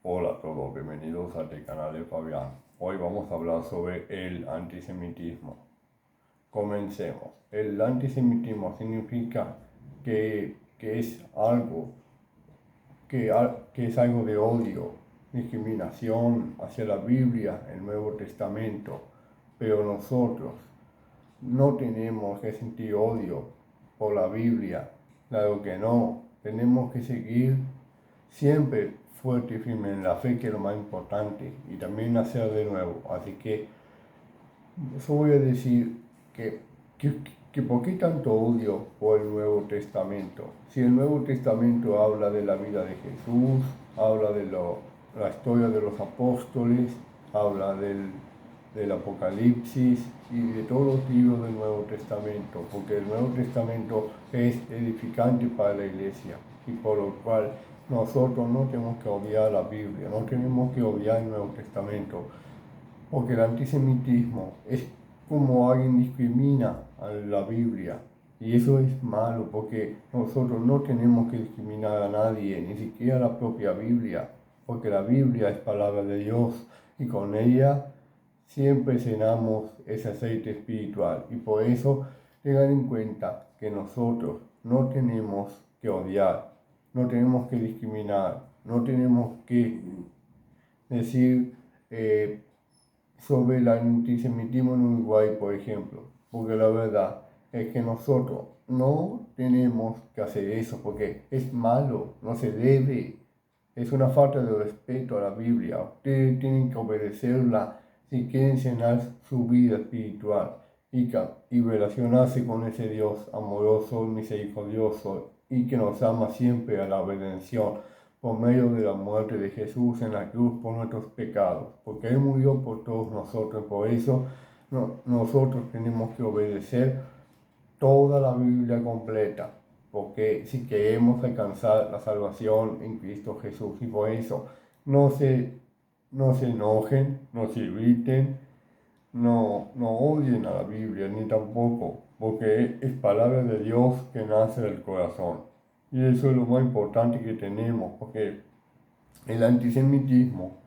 Hola a todos, bienvenidos a este canal de Fabián. Hoy vamos a hablar sobre el antisemitismo. Comencemos. El antisemitismo significa que es algo que es algo de odio, discriminación hacia la Biblia, el Nuevo Testamento, pero nosotros no tenemos que sentir odio por la Biblia, claro que no, tenemos que seguir siempre fuerte y firme en la fe, que es lo más importante, y también nacer de nuevo. Así que eso voy a decir que, que, que ¿por qué tanto odio por el Nuevo Testamento? Si el Nuevo Testamento habla de la vida de Jesús, habla de la historia de los apóstoles, habla del Apocalipsis y de todos los libros del Nuevo Testamento, porque el Nuevo Testamento es edificante para la iglesia y por lo cual nosotros no tenemos que odiar la Biblia, no tenemos que odiar el Nuevo Testamento, porque el antisemitismo es como alguien discrimina a la Biblia. Y eso es malo, porque nosotros no tenemos que discriminar a nadie, ni siquiera a la propia Biblia, porque la Biblia es palabra de Dios y con ella siempre cenamos ese aceite espiritual. Y por eso tengan en cuenta que nosotros no tenemos que odiar, no tenemos que discriminar, no tenemos que decir sobre el antisemitismo en Uruguay, por ejemplo, porque la verdad es que nosotros no tenemos que hacer eso, porque es malo, no se debe, es una falta de respeto a la Biblia. Ustedes tienen que obedecerla si quieren llenar su vida espiritual y relacionarse con ese Dios amoroso, misericordioso y que nos ama siempre a la redención por medio de la muerte de Jesús en la cruz por nuestros pecados, porque Él murió por todos nosotros. Por eso nosotros tenemos que obedecer toda la Biblia completa, porque si queremos alcanzar la salvación en Cristo Jesús, y por eso no se enojen, no se irriten, no odien a la Biblia, ni tampoco, porque es palabra de Dios que nace del corazón. Y eso es lo más importante que tenemos, porque el antisemitismo,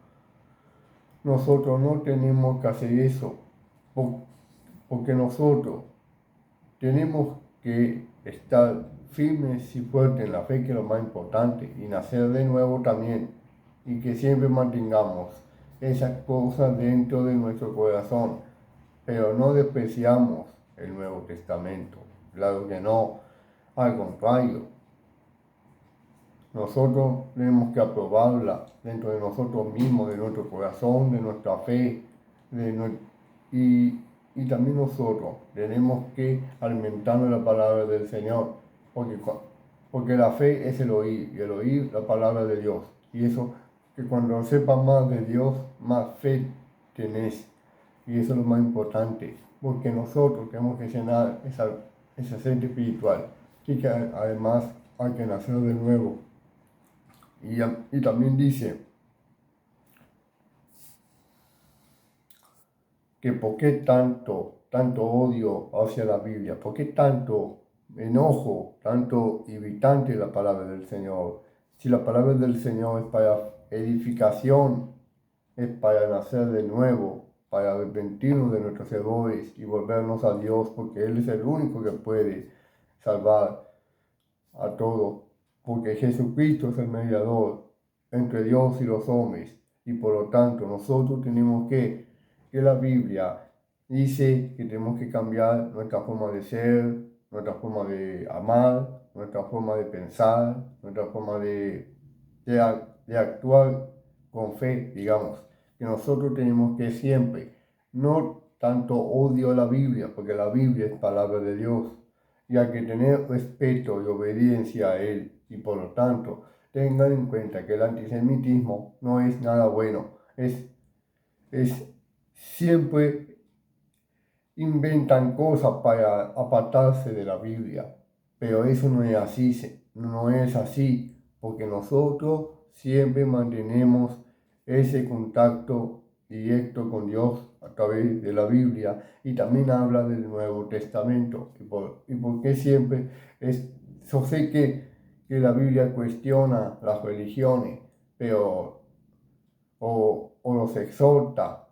nosotros no tenemos que hacer eso, porque nosotros tenemos que estar firmes y fuertes en la fe, que es lo más importante, y nacer de nuevo también, y que siempre mantengamos esas cosas dentro de nuestro corazón, pero no despreciamos el Nuevo Testamento, claro que no, al contrario, nosotros tenemos que aprobarla dentro de nosotros mismos, de nuestro corazón, de nuestra fe, y, y también nosotros tenemos que alimentar la palabra del Señor, porque la fe es el oír, y el oír la palabra de Dios. Y eso, que cuando sepas más de Dios, más fe tenés. Y eso es lo más importante, porque nosotros tenemos que llenar ese aceite espiritual, y que además hay que nacer de nuevo. Y también dice que por qué tanto odio hacia la Biblia, por qué tanto enojo, tanto irritante la palabra del Señor. Si la palabra del Señor es para edificación, es para nacer de nuevo, para arrepentirnos de nuestros errores y volvernos a Dios, porque Él es el único que puede salvar a todos, porque Jesucristo es el mediador entre Dios y los hombres, y por lo tanto nosotros tenemos que la Biblia dice que tenemos que cambiar nuestra forma de ser, nuestra forma de amar, nuestra forma de pensar, nuestra forma de actuar con fe, digamos, que nosotros tenemos que siempre, no tanto odio a la Biblia, porque la Biblia es palabra de Dios, y hay que tener respeto y obediencia a Él, y por lo tanto, tengan en cuenta que el antisemitismo no es nada bueno, es siempre inventan cosas para apartarse de la Biblia, pero eso no es así, porque nosotros siempre mantenemos ese contacto directo con Dios a través de la Biblia, y también habla del Nuevo Testamento. Y porque siempre yo sé que la Biblia cuestiona las religiones, pero o los exhorta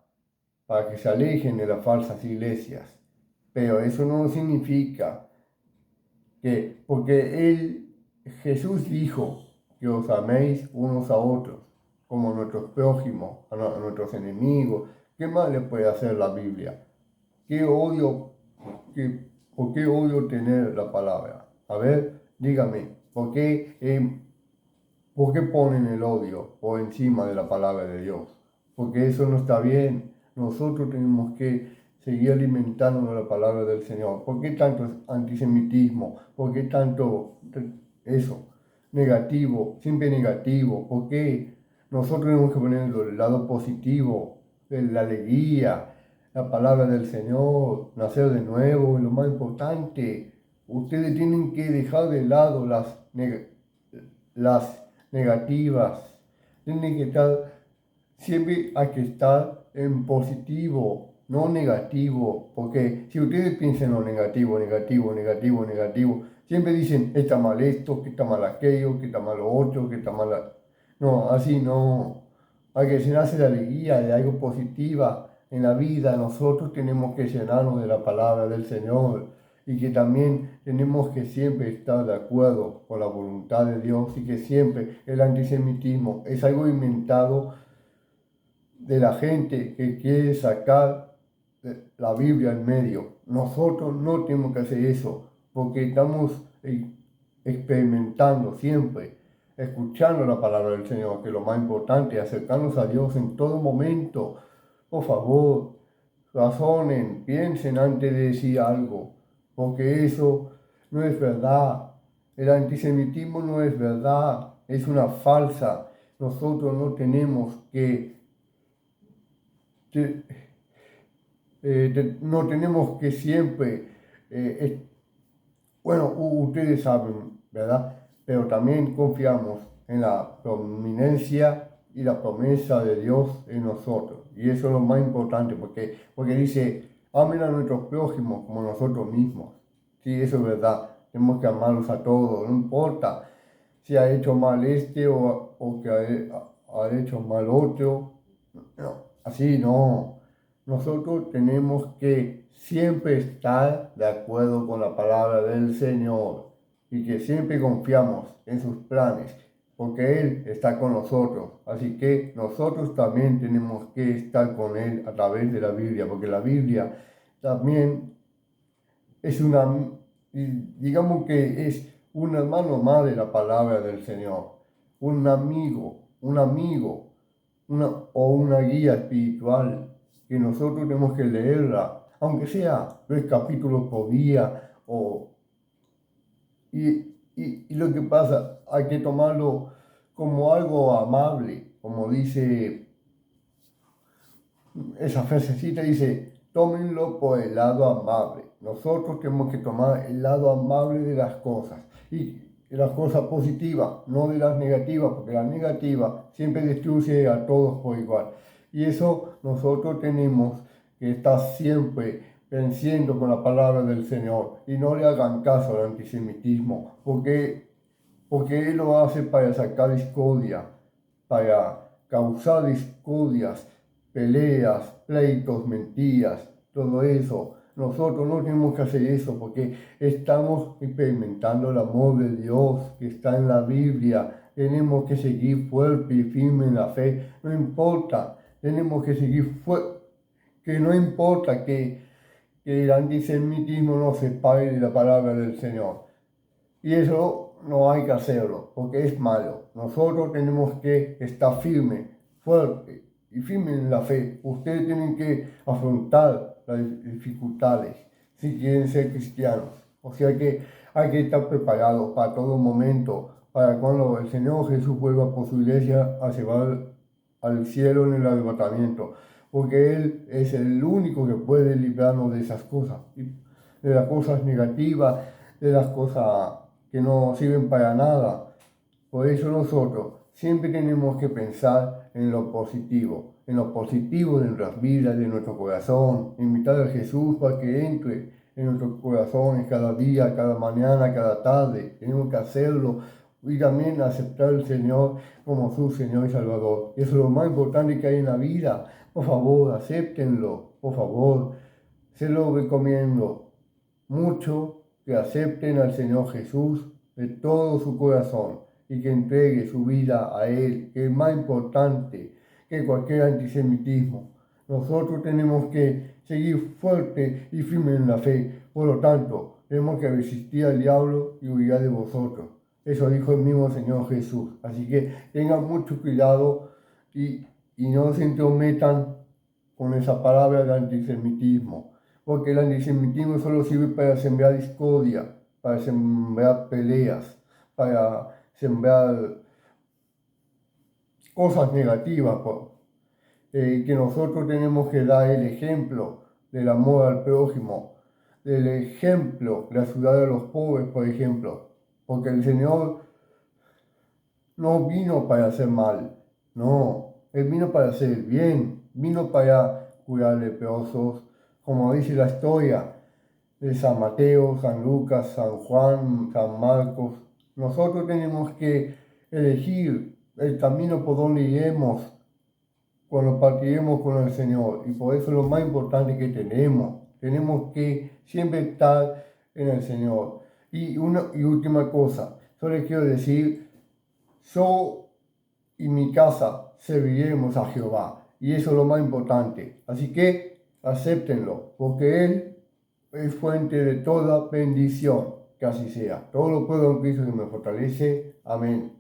para que se alejen de las falsas iglesias. Pero eso no significa que, porque Jesús dijo que os améis unos a otros, como a nuestros prójimos, a nuestros enemigos. ¿Qué más le puede hacer la Biblia? ¿Por qué odio tener la palabra? A ver, dígame, ¿por qué ponen el odio por encima de la palabra de Dios? Porque eso no está bien. Nosotros tenemos que seguir alimentándonos de la palabra del Señor. ¿Por qué tanto antisemitismo? ¿Por qué tanto eso? Negativo, siempre negativo. ¿Por qué nosotros tenemos que poner el lado positivo, la alegría, la palabra del Señor, nacer de nuevo? Y lo más importante, ustedes tienen que dejar de lado las negativas. Tienen que estar, siempre hay que estar en positivo, no negativo. Porque si ustedes piensan en lo negativo, siempre dicen, está mal esto, que está mal aquello, que está mal lo otro, que está mal... No, así no. Hay que llenarse de alegría, de algo positiva en la vida. Nosotros tenemos que llenarnos de la palabra del Señor y que también tenemos que siempre estar de acuerdo con la voluntad de Dios y que siempre el antisemitismo es algo inventado de la gente que quiere sacar la Biblia en medio. Nosotros no tenemos que hacer eso porque estamos experimentando siempre, escuchando la palabra del Señor, que es lo más importante, acercarnos a Dios en todo momento. Por favor, razonen, piensen antes de decir algo, porque eso no es verdad. El antisemitismo no es verdad, es una falsa. Nosotros no tenemos no tenemos que siempre, bueno, ustedes saben, ¿verdad? Pero también confiamos en la prominencia y la promesa de Dios en nosotros. Y eso es lo más importante, porque dice, amen a nuestros prójimos como nosotros mismos. Sí, eso es verdad. Tenemos que amarlos a todos, no importa si ha hecho mal o que ha hecho mal otro. No, así no. Nosotros tenemos que siempre estar de acuerdo con la palabra del Señor y que siempre confiamos en sus planes, porque Él está con nosotros. Así que nosotros también tenemos que estar con Él a través de la Biblia, porque la Biblia también es digamos que es un hermano más de la palabra del Señor, un amigo, o una guía espiritual que nosotros tenemos que leerla, aunque sea 3 capítulos por día. Y lo que pasa, hay que tomarlo como algo amable, como dice esa frasecita, dice, tómenlo por el lado amable. Nosotros tenemos que tomar el lado amable de las cosas y de las cosas positivas, no de las negativas, porque las negativas siempre destruye a todos por igual. Y eso nosotros tenemos que estar siempre venciendo con la palabra del Señor y no le hagan caso al antisemitismo, porque Él lo hace para sacar discordia, para causar discordias, peleas, pleitos, mentiras, todo eso. Nosotros no tenemos que hacer eso porque estamos experimentando el amor de Dios que está en la Biblia. Tenemos que seguir fuerte y firme en la fe. No importa, tenemos que seguir fuerte. Que no importa que el antisemitismo nos separe de la palabra del Señor. Y eso no hay que hacerlo, porque es malo. Nosotros tenemos que estar firmes, fuertes y firmes en la fe. Ustedes tienen que afrontar las dificultades si quieren ser cristianos. O sea que hay que estar preparados para todo momento, para cuando el Señor Jesús vuelva por su iglesia a llevar al cielo en el arrebatamiento. Porque Él es el único que puede librarnos de esas cosas, de las cosas negativas, de las cosas que no sirven para nada. Por eso nosotros siempre tenemos que pensar en lo positivo de nuestras vidas, de nuestro corazón, invitar a Jesús para que entre en nuestros corazones cada día, cada mañana, cada tarde. Tenemos que hacerlo y también aceptar al Señor como su Señor y Salvador. Eso es lo más importante que hay en la vida. Por favor, acéptenlo, por favor. Se lo recomiendo mucho que acepten al Señor Jesús de todo su corazón y que entregue su vida a Él, que es más importante que cualquier antisemitismo. Nosotros tenemos que seguir fuerte y firme en la fe. Por lo tanto, tenemos que resistir al diablo y huir de vosotros. Eso dijo el mismo Señor Jesús. Así que tengan mucho cuidado y no se entrometan con esa palabra de antisemitismo. Porque el antisemitismo solo sirve para sembrar discordia, para sembrar peleas, para sembrar cosas negativas. Que nosotros tenemos que dar el ejemplo del amor al prójimo, del ejemplo de ayudar a los pobres, por ejemplo. Porque el Señor no vino para hacer mal, no, Él vino para hacer el bien, vino para curar leprosos, como dice la historia de San Mateo, San Lucas, San Juan, San Marcos. Nosotros tenemos que elegir el camino por donde iremos cuando partiremos con el Señor. Y por eso es lo más importante que tenemos. Tenemos que siempre estar en el Señor. Y última cosa, yo les quiero decir, yo y mi casa serviremos a Jehová. Y eso es lo más importante. Así que acéptenlo, porque Él es fuente de toda bendición. Que así sea. Todo lo puedo en Cristo que me fortalece. Amén.